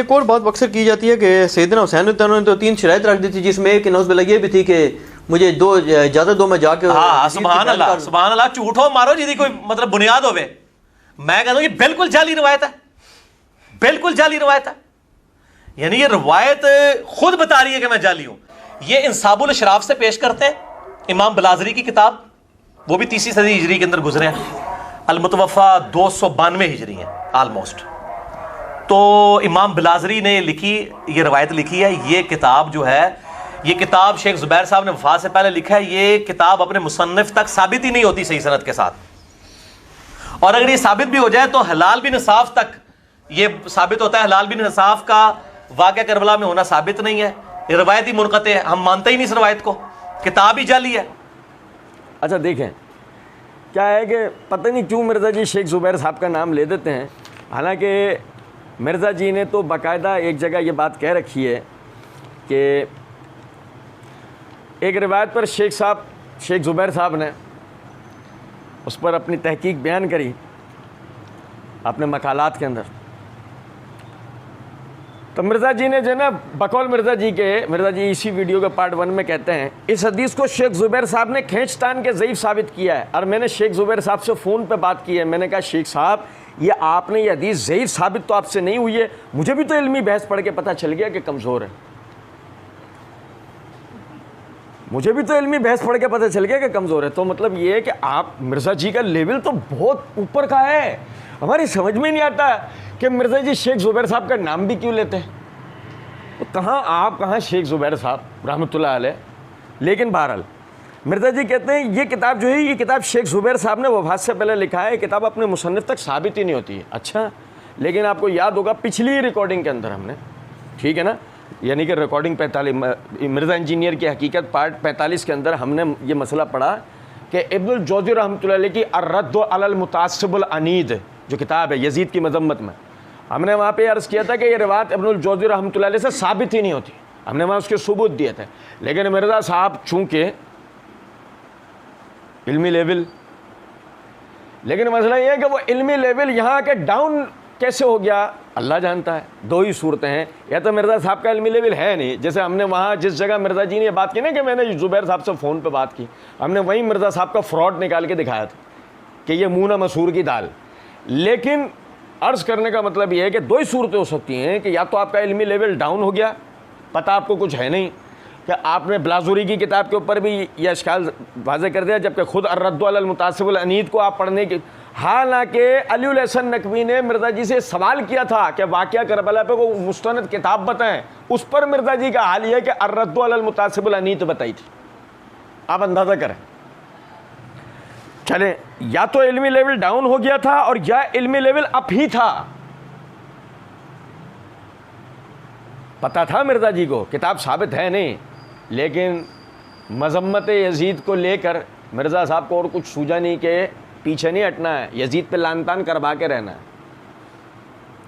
एक और बात अक्सर की जाती है कि सैयदना हुसैन ने तो 3 शराइत रख दी थी, जिसमें एक नौज़ ये भी थी कि मुझे इजाजत दो मैं जाके। हाँ, सुभान अल्लाह, सुभान अल्लाह। झूठ हो मारो जिसकी कोई मतलब बुनियाद होवे। मैं कहता हूं ये बिल्कुल जाली रवायत है, बिल्कुल जाली रवायत है। यानी ये रवायत खुद बता रही है कि मैं जाली हूं। ये इंसाबुल अशराफ से पेश करते हैं, इमाम बलाजरी की किताब, वो भी 3वीं सदी हिजरी के अंदर गुजरे हैं। अलमुतवफ़ा 292 हिजरी है आलमोस्ट। तो इमाम बलाजरी ने लिखी, ये रवायत लिखी है। ये किताब जो है, ये किताब शेख ज़ुबैर साहब ने वफात से पहले लिखा है। ये किताब अपने मुसन्निफ तक साबित ही नहीं होती सही सनद के साथ। और अगर ये साबित भी हो जाए तो हिलाल बिन साफ तक ये साबित होता है। हिलाल बिन साफ का वाक़या करबला में होना साबित नहीं है। ये रवायत ही मुनक़ते है, हम मानते ही नहीं इस रवायत को, किताब ही जाली है। अच्छा देखें क्या है कि पता नहीं क्यों मिर्ज़ा जी शेख ज़ुबैर साहब का नाम ले देते हैं। हालांकि मिर्ज़ा जी ने तो बाकायदा एक जगह ये बात कह रखी है कि एक रिवायत पर शेख ज़ुबैर साहब ने उस पर अपनी तहकीक बयान करी अपने मकालात के अंदर। तो मिर्ज़ा जी ने जो ना बकौल मिर्ज़ा जी इसी वीडियो के पार्ट 1 में कहते हैं, इस हदीस को शेख ज़ुबैर साहब ने खींचतान के ज़ईफ़ साबित किया है। और मैंने शेख ज़ुबैर साहब से फ़ोन पे बात की है। मैंने कहा शेख साहब ये आपने ये हदीस ज़ईफ़ साबित तो आपसे नहीं हुई है, मुझे भी तो इल्मी बहस पढ़ के पता चल गया कि कमज़ोर है। मुझे भी तो इल्मी बहस पढ़ के पता चल गया कि कमज़ोर है। तो मतलब ये है कि आप मिर्ज़ा जी का लेवल तो बहुत ऊपर का है। हमारी समझ में नहीं आता कि मिर्ज़ा जी शेख ज़ुबैर साहब का नाम भी क्यों लेते हैं। तो कहाँ आप, कहाँ शेख ज़ुबैर साहब रहमतुल्लाह अलैह। लेकिन बहरहाल मिर्ज़ा जी कहते हैं ये किताब जो है, ये किताब शेख ज़ुबैर साहब ने वफ़ात से पहले लिखा है। किताब अपने मुसन्निफ तक साबित ही नहीं होती है। अच्छा, लेकिन आपको याद होगा पिछली रिकॉर्डिंग के अंदर हमने, ठीक है ना, यानी कि रिकॉर्डिंग 45 मिर्ज़ा इंजीनियर की हकीकत पार्ट 45 के अंदर हमने ये मसला पढ़ा कि इब्नुल जौज़ी रहमतुल्लाह अलैह की अर्रद्दु अलल मुतासिबुल अनीद जो किताब है यजीद की मज़म्मत में, हमने वहाँ पे अर्ज़ किया था कि ये रिवायत इब्नुल जौज़ी रहमतुल्लाह अलैह से साबित ही नहीं होती। हमने वहाँ उसके सबूत दिए थे। लेकिन मिर्ज़ा साहब चूँकि इल्मी लेवल, लेकिन मसला ये है कि वो इल्मी लेवल यहाँ के डाउन कैसे हो गया अल्लाह जानता है। 2 ही सूरतें हैं, या तो मिर्ज़ा साहब का इल्मी लेवल है नहीं, जैसे हमने वहाँ जिस जगह मिर्ज़ा जी ने बात की ना कि मैंने ज़ुबैर साहब से फ़ोन पे बात की, हमने वहीं मिर्ज़ा साहब का फ्रॉड निकाल के दिखाया था कि ये मूना मसूर की दाल। लेकिन अर्ज़ करने का मतलब ये है कि 2 ही सूरतें हो सकती हैं कि या तो आपका इल्मी लेवल डाउन हो गया, पता आपको कुछ है नहीं, कि आपने ब्लाजुरी की किताब के ऊपर भी यह इश्काल वाज़े कर दिया, जबकि खुद अर्रद्दु अलल मुतासिबुल अनीद को आप पढ़ने की, हालांकि अलीउल हसन नकवी ने मिर्ज़ा जी से सवाल किया था कि वाक़या करबला पे को मुस्तनद किताब बताएं, उस पर मिर्ज़ा जी का हाल यह है कि अर्रद्दु अलल मुतासिबुल अनीद बताई थी। आप अंदाज़ा करें। चले, या तो इल्मी लेवल डाउन हो गया था और या इल्मी लेवल अप ही था। पता था मिर्ज़ा जी को किताब साबित है नहीं, लेकिन मज़म्मत यजीद को लेकर मिर्ज़ा साहब को और कुछ सूझा नहीं कि पीछे नहीं हटना है, यजीद पे लानतान करवा के रहना है।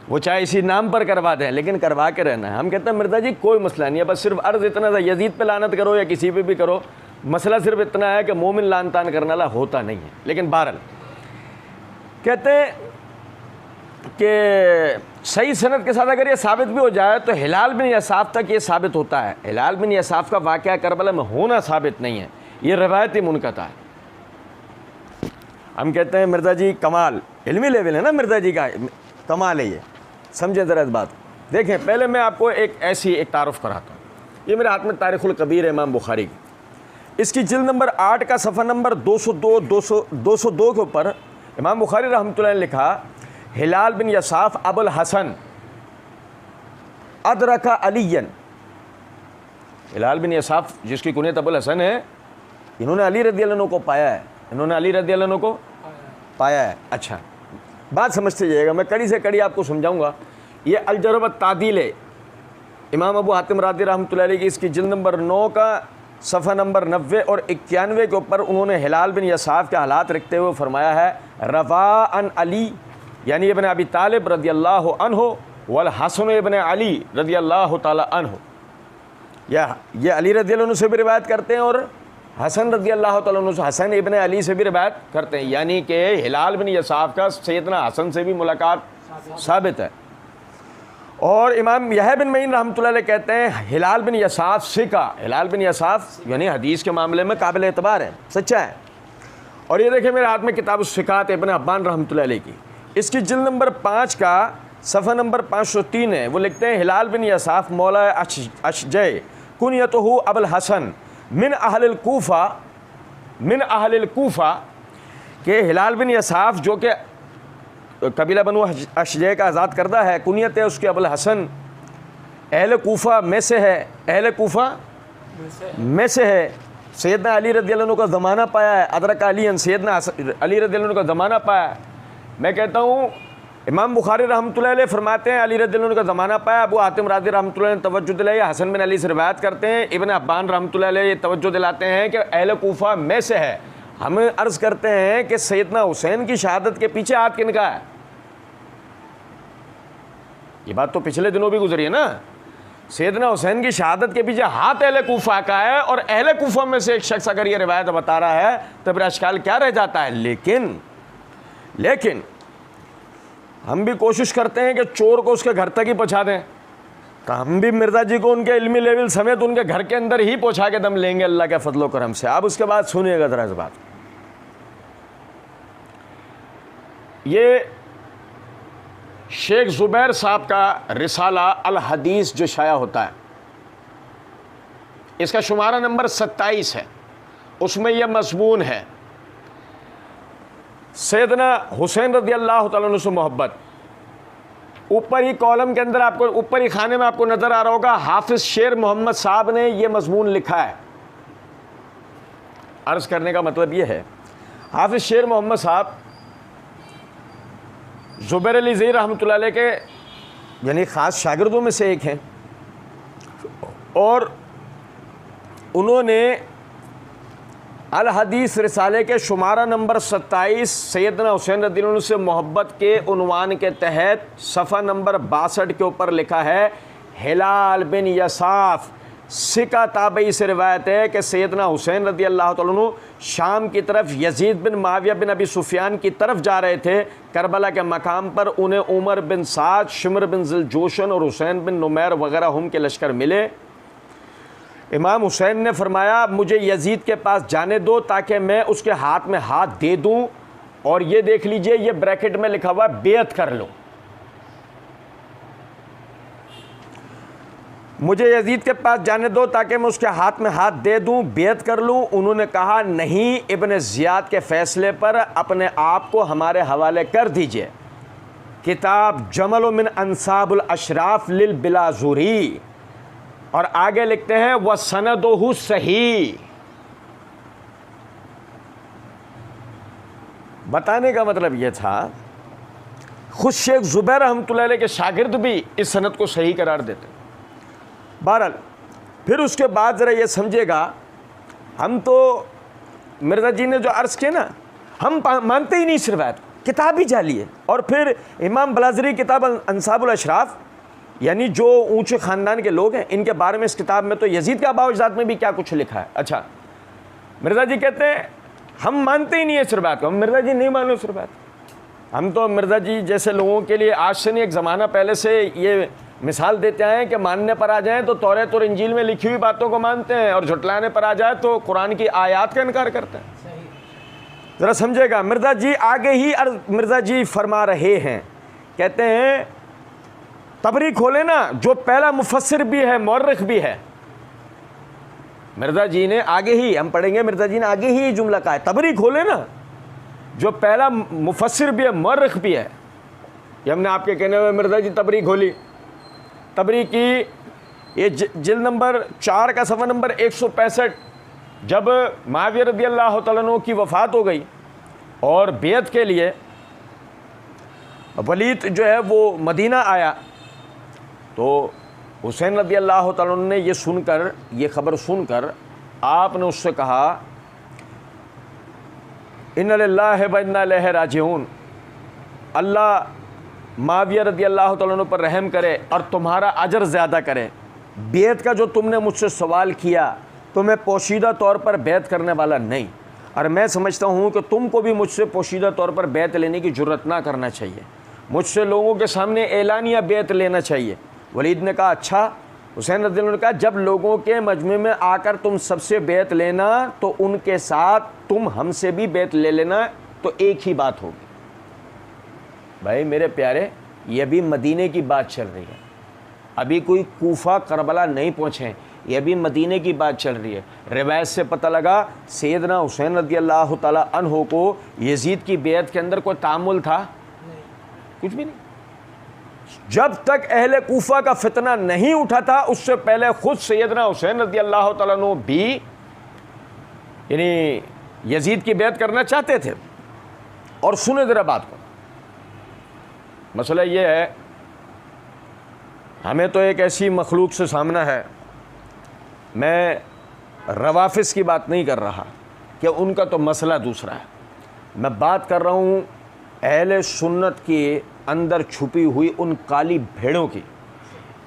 वो चाहे इसी नाम पर करवा दें, लेकिन करवा के रहना है। हम कहते हैं मिर्ज़ा जी कोई मसला नहीं है, बस सिर्फ अर्ज़ इतना था, यजीद पे लानत करो या किसी पे भी करो, मसला सिर्फ इतना है कि मोमिन लानतान करने वाला होता नहीं है। लेकिन बहरहाल कहते हैं कि सही सनद के साथ अगर ये साबित भी हो जाए तो हिलाल बिन यसाफ तक ये साबित होता है। हिलाल बिन यसाफ का वाक़या करबला में होना साबित नहीं है, ये रवायती मुनक़ता है। हम कहते हैं मिर्ज़ा जी कमाल, इल्मी लेवल है ना मिर्ज़ा जी का, कमाल है ये। समझे ज़रा इस बात। देखें, पहले मैं आपको एक तारुफ़ कराता हूँ। ये मेरे हाथ में तारीख़ुल कबीर है इमाम बुखारी की, इसकी जिल्द नंबर 8 का सफ़ा नंबर 202 के ऊपर इमाम बुखारी रहमतुल्लाह ने लिखा, हिलाल बिन यसाफ अबुल हसन अदरका अलीयन। हिलाल बिन यसाफ जिसकी कुनियत अबुल हसन है, इन्होंने अली रज़ियल्लाहु अन्हु को पाया है, इन्होंने अली रज़ियल्लाहु अन्हु को पाया है। अच्छा, बात समझते जाइएगा, मैं कड़ी से कड़ी आपको समझाऊंगा। ये अल-जर्ह व तादील है, इमाम अबू हातिम राज़ी रहमतुल्लाह अलैह की इसकी जिल्द नंबर 9 का सफ़ा नंबर 90 और 91 के ऊपर उन्होंने हिलाल बिन यसाफ के हालात रखते हुए फरमाया है, रवा अन अली यानी इब्न अबी तालिब रज़ियल्लाहु अन्हु वल हसन इब्न अली रज़ियल्लाहु ताला अन्हु, ये अली रज़ियल्लाहु अन्हु से भी रिवायत करते हैं और हसन रज़ियल्लाहु ताला अन्हु से, हसन इब्न अली से भी रिवायत करते हैं। यानी कि हिलाल बिन यसाफ का सैयदना हसन से भी मुलाकात साबित है। और इमाम यहया बिन मईन रहमतुल्लाह अलैह कहते हैं हिलाल बिन यसाफ सिका, हिलाल बिन यसाफ यानी हदीस के मामले में काबिल एतबार है, सच्चा है। और ये देखें मेरे हाथ में किताब सिकात इब्न अब्बान रहमतुल्लाह अलैह की, इसकी जिल्द नंबर 5 का सफ़ा नंबर 503 है। वो लिखते हैं हिलाल बिन यसाफ मौला अशजय कुनियतहु अबुल हसन मिन अहलिल कूफा के हिलाल बिन यसाफ जो कि कबीला बनु अशजय का आज़ाद करदा है, कुनियत है उसके अबुल हसन, अहल कूफा में से है, अहल कूफा में से है। सैयदना अली रज़ियल्लाहु अन्हु का ज़माना पाया है, अदरक अली सैयदना अली रज़ियल्लाहु अन्हु का ज़माना पाया है। मैं कहता हूँ इमाम बुखारी रहमतुल्लाह अलैह फरमाते हैं अली रज़ियल्लाहु अन्हु का ज़माना पाया। अबू हातिम राज़ी रहमतुल्लाह अलैह तवज्जो दिलाई, हसन बिन अली से रिवायत करते हैं। इब्न अब्बान रहमतुल्लाह अलैह तवज्जो दिलाते हैं कि अहल कूफा में से है। हम अर्ज़ करते हैं कि सैयदना हुसैन की शहादत के पीछे हाथ किनका है? ये बात तो पिछले दिनों भी गुजरी है ना। सैयदना हुसैन की शहादत के पीछे हाथ अहले कूफा का है, और अहले कूफा में से एक शख्स अगर ये रिवायत बता रहा है तो फिर अशकाल क्या रह जाता है। लेकिन हम भी कोशिश करते हैं कि चोर को उसके घर तक ही पहुंचा दें, तो हम भी मिर्ज़ा जी को उनके इल्मी लेवल समेत उनके घर के अंदर ही पहुंचा के दम लेंगे अल्लाह के फजलो करम से। अब उसके बाद सुनिएगा ज़रा इस बात, ये शेख ज़ुबैर साहब का रिसाला अल हदीस जो शाया होता है, इसका शुमारा नंबर 27 है। उसमें यह मज़मून है सैयदना हुसैन रज़ियल्लाहु तआला अन्हु से मोहब्बत। ऊपर ही कॉलम के अंदर आपको, ऊपर ही खाने में आपको नज़र आ रहा होगा, हाफिज़ शेर मोहम्मद साहब ने यह मज़मून लिखा है। अर्ज़ करने का मतलब यह है, हाफिज़ शेर मोहम्मद साहब ज़ुबैर अली ज़ई रहमतुल्लाह अलैह के यानी ख़ास शागिर्दों में से एक हैं, और उन्होंने अल हदीस रिसाले के शुमारा नंबर 27 सैयदना हुसैन रज़ियल्लाहु अन्हु से मोहब्बत के उन्वान के तहत सफ़ा नंबर 62 के ऊपर लिखा है हिलाल बिन यसाफ सिका ताबई से रिवायत है कि सैयदना हुसैन रज़ियल्लाहु तआला अन्हु शाम की तरफ यजीद बिन माविया बिन अबी सुफियान की तरफ जा रहे थे। करबला के मकाम पर उन्हें उमर बिन साद, शिमर बिन ज़ुलजोशन और हुसैन बिन नुमैर वगैरह हम के लश्कर मिले। इमाम हुसैन ने फरमाया मुझे यजीद के पास जाने दो ताकि मैं उसके हाथ में हाथ दे दूं, और ये देख लीजिए ये ब्रैकेट में लिखा हुआ बेअत कर लो, मुझे यजीद के पास जाने दो ताकि मैं उसके हाथ में हाथ दे दूं, बेअत कर लूं। उन्होंने कहा नहीं, इब्न ज़ियाद के फ़ैसले पर अपने आप को हमारे हवाले कर दीजिए। किताब जमल मिन अंसाबुल अशराफ लिल बिलाजुरी, और आगे लिखते हैं वह सनदोहु सही। बताने का मतलब यह था खुद शेख ज़ुबैर रहमतुल्लाह अलैह के शागिर्द भी इस सनद को सही करार देते। बहरहाल फिर उसके बाद ज़रा ये समझेगा, हम तो मिर्ज़ा जी ने जो अर्ज़ किया ना, हम मानते ही नहीं इस रिवायत, किताब ही जाली है। और फिर इमाम बलाज़री किताब अंसाबुल अशराफ यानी जो ऊंचे ख़ानदान के लोग हैं, इनके बारे में इस किताब में तो यजीद के आबा-ओ-अजदाद में भी क्या कुछ लिखा है। अच्छा, मिर्ज़ा जी कहते हैं हम मानते ही नहीं है इस रिवायत को, हम मिर्ज़ा जी नहीं मानो इस रिवायत। हम तो मिर्ज़ा जी जैसे लोगों के लिए आज से नहीं, एक ज़माना पहले से ये मिसाल देते हैं कि मानने पर आ जाएं तो तौरात और इंजील में लिखी हुई बातों को मानते हैं, और झुटलाने पर आ जाए तो कुरान की आयात का इनकार करते हैं। ज़रा समझेगा, मिर्ज़ा जी आगे ही मिर्ज़ा जी फरमा रहे हैं, कहते हैं तबरी खोले ना, जो पहला मुफस्सिर भी है मौर्रिख भी है। मिर्ज़ा जी ने आगे ही, हम पढ़ेंगे, मिर्ज़ा जी ने आगे ही जुमला कहा है, तबरी खोले ना, जो पहला मुफस्सिर भी है मौर्रिख भी है। ये हमने आपके कहने हुए मिर्ज़ा जी तबरी खोली। तबरी की ये जिल्द नंबर 4 का सफ़ा नंबर 165, जब मुआविया रज़ियल्लाहु तआला अन्हु की वफ़ात हो गई और बेअत के लिए वलीद जो है वो मदीना आया, तो हुसैन रज़ियल्लाहु तआला अन्हु ने ये ख़बर सुनकर आपने उससे कहा इन्ना लिल्लाहि व इन्ना इलैहि राजिऊन, अल्लाह मुआविया रज़ियल्लाहु तआला अन्हु पर रहम करे और तुम्हारा अजर ज़्यादा करे। बेअत का जो तुमने मुझसे सवाल किया तो मैं पोशीदा तौर पर बेअत करने वाला नहीं, और मैं समझता हूँ कि तुमको भी मुझसे पोशीदा तौर पर बेअत लेने की जुर्रत ना करना चाहिए। मुझसे लोगों के सामने एलानिया बेत लेना चाहिए। वलीद ने कहा अच्छा। हुसैन रज़ियल्लाहु अन्हु ने कहा जब लोगों के मजमे में आकर तुम सबसे बेत लेना तो उनके साथ तुम हमसे भी बेत ले लेना, तो एक ही बात होगी। भाई मेरे प्यारे, ये भी मदीने की बात चल रही है, अभी कोई कूफा करबला नहीं पहुँचे, ये भी मदीने की बात चल रही है। रिवायत से पता लगा सैयदना हुसैन रज़ियल्लाहु ताला अन्हु को यजीद की बेत के अंदर कोई तामुल था? कुछ भी नहीं। जब तक अहले कूफा का फितना नहीं उठा था उससे पहले खुद सैयदना हुसैन रज़ियल्लाहु ताला अन्हु भी यानी यजीद की बेत करना चाहते थे। और सुने जरा बात को, मसला ये है, हमें तो एक ऐसी मखलूक से सामना है, मैं रवाफिस की बात नहीं कर रहा कि उनका तो मसला दूसरा है, मैं बात कर रहा हूँ अहले सुन्नत के अंदर छुपी हुई उन काली भेड़ों की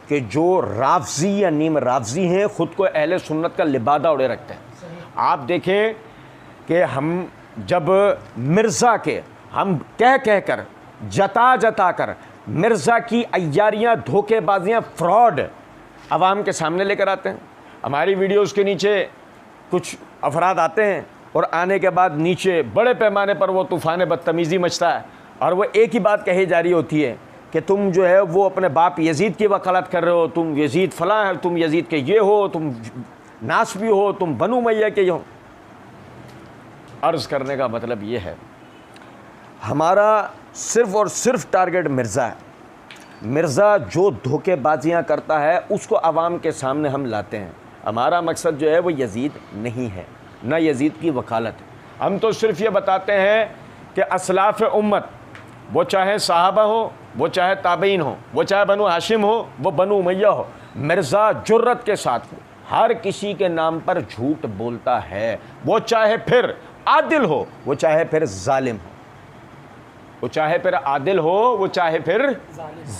कि जो राफजी या नीम राफजी हैं, ख़ुद को अहले सुन्नत का लिबादा उड़े रखते हैं। आप देखें कि हम जब मिर्ज़ा के हम कह कह कर जता जता कर मिर्ज़ा की अय्यारियाँ, धोखेबाजियाँ, फ्रॉड आवाम के सामने लेकर आते हैं। हमारी वीडियोज़ के नीचे कुछ अफराद आते हैं और आने के बाद नीचे बड़े पैमाने पर वो तूफ़ान बदतमीज़ी मचता है और वो एक ही बात कही जा रही होती है कि तुम जो है वो अपने बाप यजीद की वकालत कर रहे हो, तुम यजीद फ़लाँ है, तुम यजीद के ये हो, तुम नासबी हो, तुम बनु मैया के हो। अर्ज़ करने का मतलब ये है, हमारा सिर्फ़ और सिर्फ टारगेट मिर्ज़ा है। मिर्ज़ा जो धोखेबाजियाँ करता है उसको आवाम के सामने हम लाते हैं। हमारा मकसद जो है वो यजीद नहीं है, ना यजीद की वकालत है। हम तो सिर्फ़ ये बताते हैं कि असलाफ़ उम्मत, वो चाहे सहाबा हो, वो चाहे ताबईन हो, वो चाहे बनु हाशिम हो, वो बनु उमैया हो, मिर्ज़ा जुर्रत के साथ हर किसी के नाम पर झूठ बोलता है। वो चाहे फिर आदिल हो, वो चाहे फिर जालिम हो, वो चाहे फिर आदिल हो, वो चाहे फिर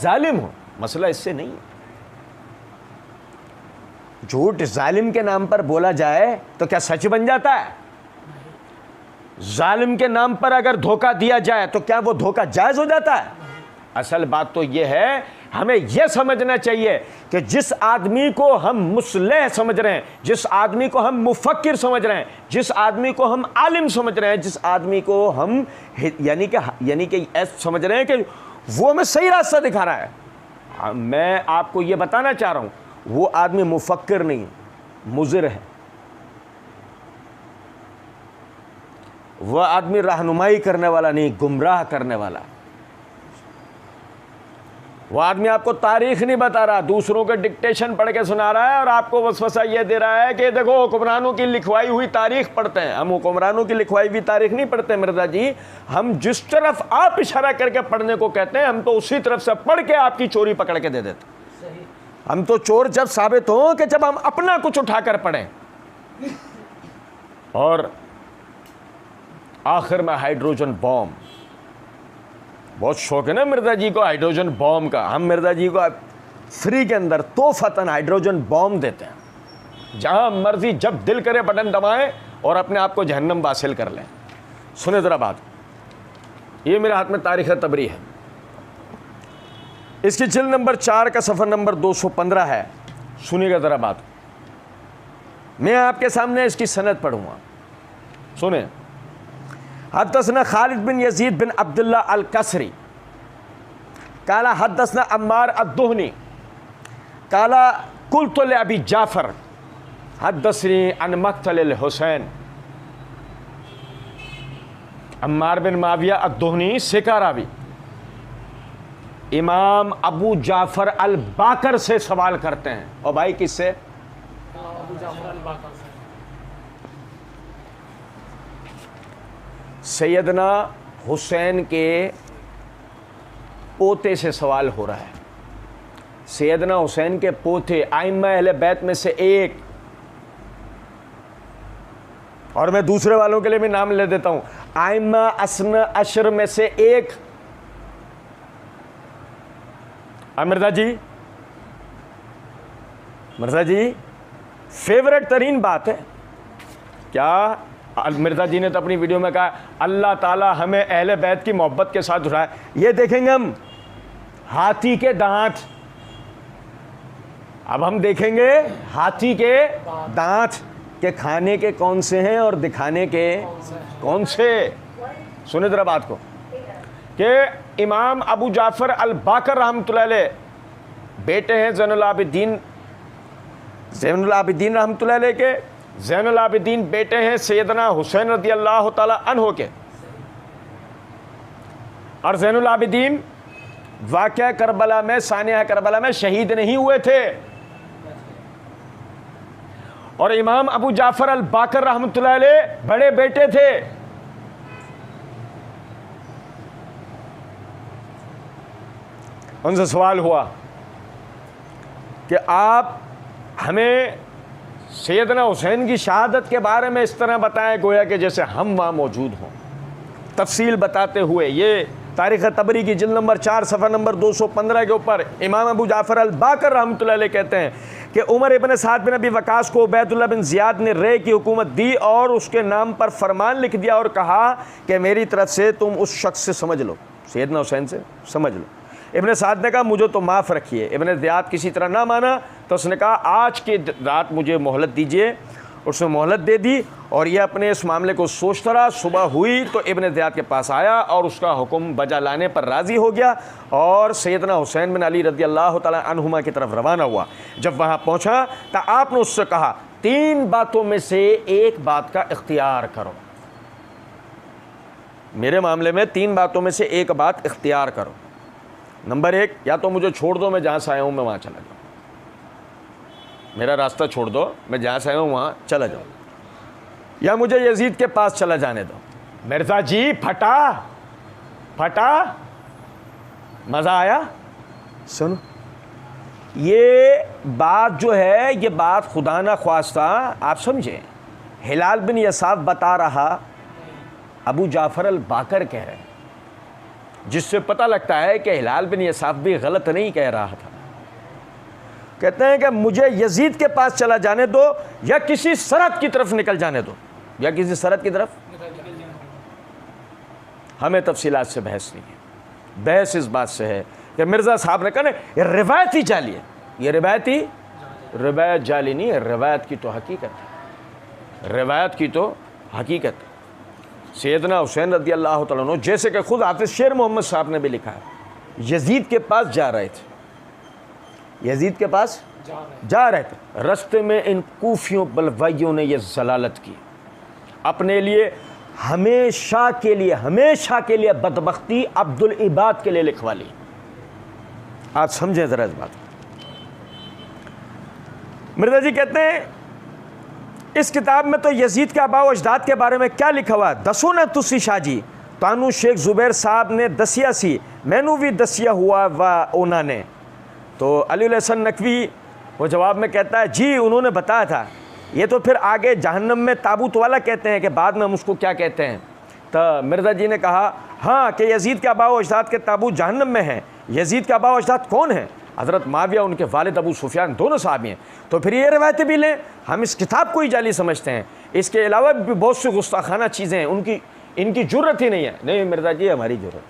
जालिम हो। मसला इससे नहीं है। झूठ जालिम के नाम पर बोला जाए तो क्या सच बन जाता है? जालिम के नाम पर अगर धोखा दिया जाए तो क्या वो धोखा जायज़ हो जाता है? असल बात तो ये है, हमें यह समझना चाहिए कि जिस आदमी को हम मुस्लिह समझ रहे हैं, जिस आदमी को हम मुफक्किर समझ रहे हैं, जिस आदमी को हम आलिम समझ रहे हैं, जिस आदमी को हम यानी कि ऐसा समझ रहे हैं कि वो हमें सही रास्ता दिखा रहा है, मैं आपको ये बताना चाह रहा हूँ वो आदमी मुफक्किर नहीं, मुज़िर है। वह आदमी रहनुमाई करने वाला नहीं, गुमराह करने वाला। वह आदमी आपको तारीख नहीं बता रहा, दूसरों के डिक्टेशन पढ़ के सुना रहा है और आपको वसवसा ये दे रहा है कि देखो हुक्मरानों की लिखवाई हुई तारीख पढ़ते हैं। हम हुक्मरानों की लिखवाई हुई तारीख नहीं पढ़ते मिर्ज़ा जी, हम जिस तरफ आप इशारा करके पढ़ने को कहते हैं हम तो उसी तरफ से पढ़ के आपकी चोरी पकड़ के दे देते। हम तो चोर जब साबित हो कि जब हम अपना कुछ उठाकर पढ़ें। और आखिर में हाइड्रोजन बॉम्ब, बहुत शौक है ना मिर्ज़ा जी को हाइड्रोजन बॉम्ब का। हम मिर्ज़ा जी को फ्री के अंदर तोहफ़तन हाइड्रोजन बॉम्ब देते हैं, जहां मर्जी जब दिल करे बटन दबाएं और अपने आप को जहन्नम हासिल कर लें। सुने ज़रा बात, ये मेरे हाथ में तारीख़ तबरी है, इसकी जिल्द नंबर 4 का सफ़र नंबर 215 है। सुनिएगा ज़रा बात, मैं आपके सामने इसकी सनद पढ़ूँगा, सुने। हद्दसना खालिद बिन यजीद बिन अब्दुल्ला अल कसरी काला हद्दसना अम्मार अद्दुहनी काला कुल्तु ले अबी जाफ़र हद्दसनी अन मक़तल हुसैन। अम्मार बिन माविया अद्दुहनी सिकारावी इमाम अबू जाफ़र अल बाकर से सवाल करते हैं। और भाई किससे? अबू जाफ़र अल बाकर से। सैयदना हुसैन के पोते से सवाल हो रहा है। सैयदना हुसैन के पोते आइम्मा अहले बैत में से एक, और मैं दूसरे वालों के लिए भी नाम ले देता हूं, आइम्मा असना अशर में से एक। मिर्ज़ा जी फेवरेट तरीन बात है क्या? मिर्ज़ा जी ने तो अपनी वीडियो में कहा अल्लाह ताला हमें अहले बैत की मोहब्बत के साथ उठाए। ये देखेंगे हम हाथी के दांत। अब हम देखेंगे हाथी के दांत के खाने के कौन से हैं और दिखाने के कौन से। सुने जरा बात को कि इमाम अबू जाफर अल बाकर रहमतुल्लाह अलैह बेटे हैं ज़ैनुल आबिदीन रहमतुल्लाह अलैह के। ज़ैनुल आबिदीन बेटे हैं सैयदना हुसैन रज़ी अल्लाह ताला अन्हो के। और ज़ैनुल आबिदीन वाक़या करबला में, सानिया करबला में शहीद नहीं हुए थे। और इमाम अबू जाफर अल बाकर रहमतुल्लाह अलैह बड़े बेटे थे। उनसे सवाल हुआ कि आप हमें सैयदना हुसैन की शहादत के बारे में इस तरह बताएं गोया कि जैसे हम वहाँ मौजूद हों। तफसील बताते हुए ये तारीख़ तबरी की जिल्द नंबर 4 सफ़ा नंबर 215 के ऊपर इमाम अबू जाफ़र अल बाकर रहमतुल्लाह अलैह कहते हैं कि उमर इब्न साद बिन अबी वकास को उबैदुल्लाह बिन ज़ियाद ने रे की हुकूमत दी और उसके नाम पर फरमान लिख दिया और कहा कि मेरी तरफ से तुम उस शख्स से समझ लो, सैयदना हुसैन से समझ लो। इब्न साद ने कहा मुझे तो माफ़ रखिए। इब्न ज़ियाद किसी तरह ना माना तो उसने कहा आज की रात मुझे मोहलत दीजिए। उसने मोहलत दे दी और यह अपने इस मामले को सोचता रहा। सुबह हुई तो इब्न ज़ियाद के पास आया और उसका हुक्म बजा लाने पर राज़ी हो गया और सैयदना हुसैन बिन अली रज़ी अल्लाह ताला अन्हुमा की तरफ रवाना हुआ। जब वहाँ पहुँचा तो आपने उससे कहा 3 बातों में से एक बात का इख्तियार करो। मेरे मामले में 3 बातों में से एक बात इख्तियार करो। नंबर 1, या तो मुझे छोड़ दो, मैं जहाँ से आया हूँ मैं वहाँ चला जाऊँ। मेरा रास्ता छोड़ दो, मैं जहाँ से आया हूँ वहाँ चला जाऊँ, या मुझे यजीद के पास चला जाने दो। मिर्ज़ा जी फटा मज़ा आया। सुनो, ये बात जो है ये बात खुदा ना ख्वास्ता आप समझें, हिलाल बिन यसाफ बता रहा, अबू जाफ़र अल बाकर कह रहे हैं, जिससे पता लगता है कि हिलाल बिन यसाफ भी गलत नहीं कह रहा था। कहते हैं कि मुझे यजीद के पास चला जाने दो या किसी सरहद की तरफ निकल जाने दो, या किसी सरहद की तरफ। हमें तफसीलात से बहस नहीं है। बहस इस बात से है कि मिर्ज़ा साहब ने कहा ना ये रिवायत ही जाली है। ये रिवायत जाली नहीं है, रिवायत की तो हकीकत है। रिवायत की तो हकीकत है। सैयदना हुसैन रज़ी अल्लाह तआला अन्हु, जैसे कि खुद हाफिज़ शेर मोहम्मद साहब ने भी लिखा है, यजीद के पास जा रहे थे। यजीद के पास जा रहे थे। रास्ते में इन कूफियों बलवाइयों ने यह जलालत की, अपने लिए हमेशा के लिए बदबख्ती अब्दुल इबाद के लिए लिखवा ली। आप समझें ज़रा इस बात। मिर्ज़ा जी कहते हैं इस किताब में तो यजीद के आबा व अजदाद के बारे में क्या लिखा हुआ, दसो ना तुसी शाह जी, तानू शेख ज़ुबैर साहब ने दसिया सी, मैनू भी दसिया हुआ व उन्होंने। तो अली हसन नकवी वो जवाब में कहता है जी उन्होंने बताया था। ये तो फिर आगे जहन्नम में ताबूत वाला कहते हैं कि बाद में हम उसको क्या कहते हैं। तो मिर्ज़ा जी ने कहा हाँ कि यजीद के आबा व अजदाद के ताबूत जहन्नम में हैं। यजीद के आबा व अजदाद कौन हैं? हज़रत माविया, उनके वालिद अबू सुफियान, दोनों साहबी हैं। तो फिर ये रवायतें भी लें, हम इस किताब को ही जाली समझते हैं। इसके अलावा भी बहुत सी गुस्ताखाना चीज़ें हैं, इनकी ज़रूरत ही नहीं है। नहीं मिर्ज़ा जी हमारी ज़रूरत,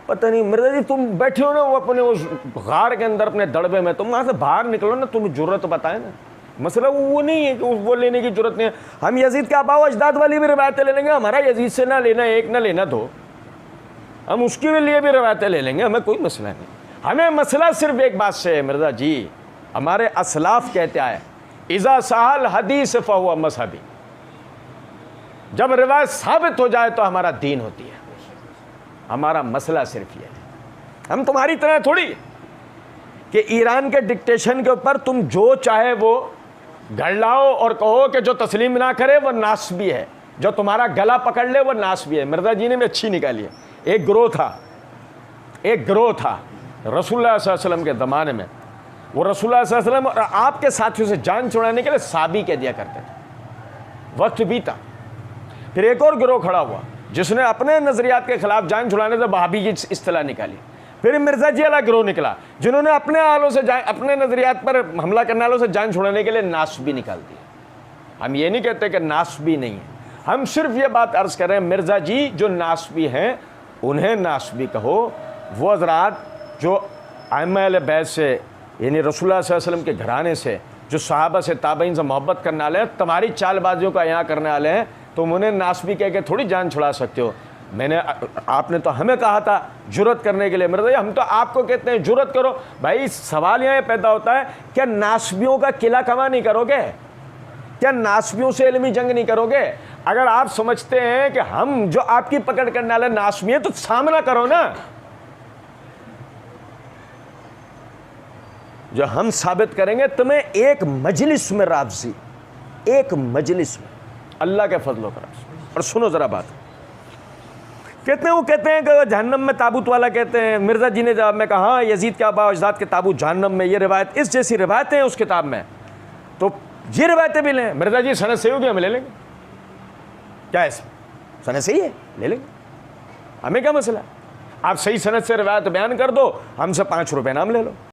पता नहीं मिर्ज़ा जी तुम बैठे हो ना वो अपने उस गार के अंदर अपने दड़बे में, तुम वहाँ से बाहर निकलो ना, तुम्हें ज़रूरत बताए ना। मसला वो नहीं है कि वो लेने की ज़रूरत नहीं है। हम यजीद के आबा व अजदाद वाली भी रवायतें ले लेंगे, हमारा यजीद से ना लेना एक ना लेना दो, हम उसके लिए भी रवायतें ले लेंगे, हमें कोई मसला नहीं। हमें मसला सिर्फ एक बात से है मिर्ज़ा जी, हमारे असलाफ कहते आए इज़ा सहल हदीस फ़हुवा मज़हबी, जब रिवायत साबित हो जाए तो हमारा दीन होती है। हमारा मसला सिर्फ ये है, हम तुम्हारी तरह थोड़ी कि ईरान के डिक्टेशन के ऊपर तुम जो चाहे वो गढ़ लाओ और कहो कि जो तस्लीम ना करे वो नासबी है, जो तुम्हारा गला पकड़ ले वो नासबी है। मिर्ज़ा जी ने भी अच्छी निकाली है। एक गिरोह था रसूलुल्लाह सल्लल्लाहु अलैहि वसल्लम के ज़माने में, वो रसूलुल्लाह सल्लल्लाहु अलैहि वसल्लम और आपके साथियों से जान छुड़ाने के लिए साबी कह दिया करते थे। वक्त बीता, फिर एक और गिरोह खड़ा हुआ जिसने अपने नज़रियात के खिलाफ जान छुड़ाने से वहाबी की इस्तिलाह निकाली। फिर मिर्ज़ा जी वाला गिरोह निकला जिन्होंने अपने आलों से अपने नज़रियात पर हमला करने वालों से जान छुड़ाने के लिए नासबी निकाल दी। हम ये नहीं कहते कि नासबी नहीं है, हम सिर्फ ये बात अर्ज़ कर रहे हैं मिर्ज़ा जी जो नासबी हैं उन्हें नासबी कहो, वो हजरात जो आइम्मा बैत से यानी रसूलुल्लाह सल्लल्लाहु अलैहि वसल्लम के घराने से जो सहाबा से ताबईन से मोहब्बत करने वाले हैं, तुम्हारी चालबाजियों का यहाँ करने वाले हैं, तुम उन्हें नासबी कह के थोड़ी जान छुड़ा सकते हो। आपने तो हमें कहा था जुर्रत करने के लिए, मेरे हम तो आपको कहते हैं जुर्रत करो। भाई सवाल यहाँ पैदा होता है, क्या नासबियों का किला कमा नहीं करोगे? क्या नासबियों से इल्मी जंग नहीं करोगे? अगर आप समझते हैं कि हम जो आपकी पकड़ करने वाले नासबी हैं, तो सामना करो ना। जो हम साबित करेंगे तुम्हें एक मजलिस में राज़ी, एक मजलिस में, अल्लाह के फजलो करम। और सुनो जरा बात, कहते हैं कि जहन्नम में ताबूत वाला, कहते हैं मिर्ज़ा जी ने जवाब में कहा हाँ, यजीद के आबा अजदाद के ताबूत जहन्नम में, ये रिवायत इस जैसी रिवायतें हैं उस किताब में, तो ये रिवायतें भी लें। मिर्ज़ा जी सनद सही होगी, हम ले लेंगे, क्या है सनद सही है, ले लेंगे, हमें क्या मसला है। आप सही सनद से रिवायत बयान कर दो, हमसे 5 रुपये नाम ले लो।